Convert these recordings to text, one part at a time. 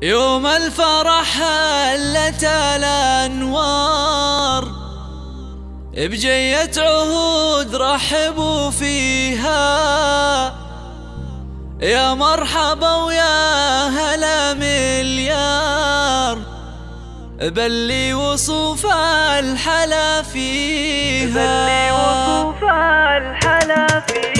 يوم الفرح هلت الأنوار، بجية عهود رحبوا فيها، يا مرحبا ويا هلا مليار، بلي وصوف الحلا فيها، بلي وصوف الحلا فيها.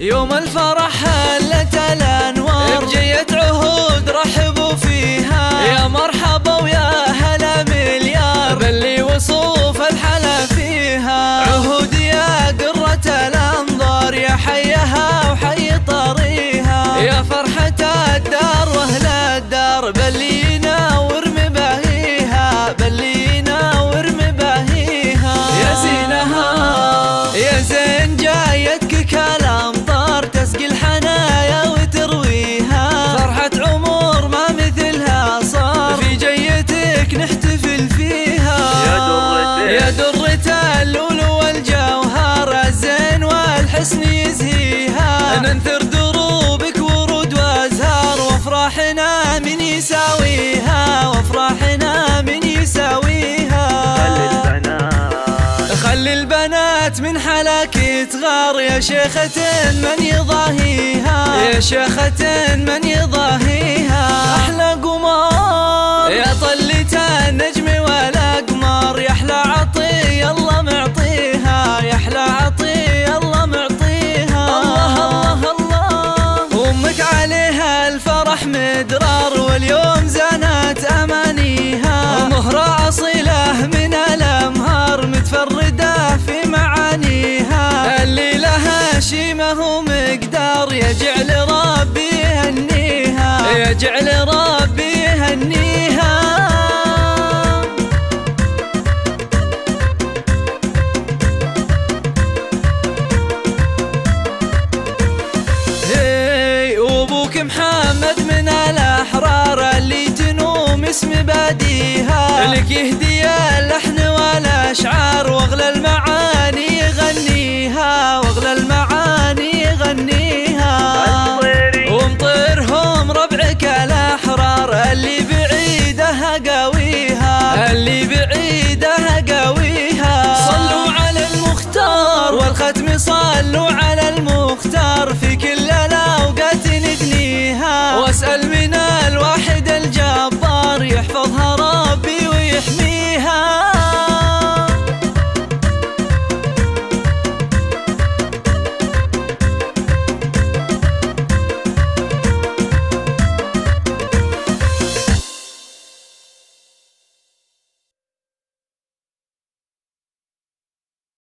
يوم الفرح هلت الأنوار، بجية عهود رحبوا فيها، يا مرحبا ويا هلا مليار، بلي وصوف الحلا فيها. عهود يا قرة الأنظار، يا حيها وحي طريها، يا فرحة الدار واهل الدار، بلي ينور مباهيها، بلي ينور مباهيها. يا زينها يا زين جايتك كلام تسقي الحنايا وترويها، فرحة عمر ما مثلها صار، في جيتك نحتفل فيها. يا درة اللؤلؤ والجوهر، الزين والحسن يزهيها، ننثر دروبك ورود وازهار، وافراحنا من يساويها، وافراحنا من يساويها. خلي البنات من حلاك تغار، يا شيخة من يضاهيها، يا شيخة من يضاهيها. أحلى قمر يا طلة النجم ولا قمر، يا أحلى عطية الله معطيها، يا أحلى عطية الله معطيها. الله الله الله، أمك عليها الفرح مدرار، واليوم زانت أمانيها، مهرة أصيلة من الأمهار، متفردة في معانيها، اللي لها شي ما هو مقدار، يجعل ربي يهنيها، يجعل ربي يهنيها. هي وابوك محمد من الأحرار، اللي تنوم اسم باديها، لك يهدي اللحن والأشعار، واغلى المعاني يغنيها، واغلى المعاني يغنيها. ومطيرهم ربعك الأحرار، اللي بعيده قاويها، اللي بعيده قاويها. صلوا على المختار والختم، صلوا على المختار، في كل الأوقات ندنيها، واسأل من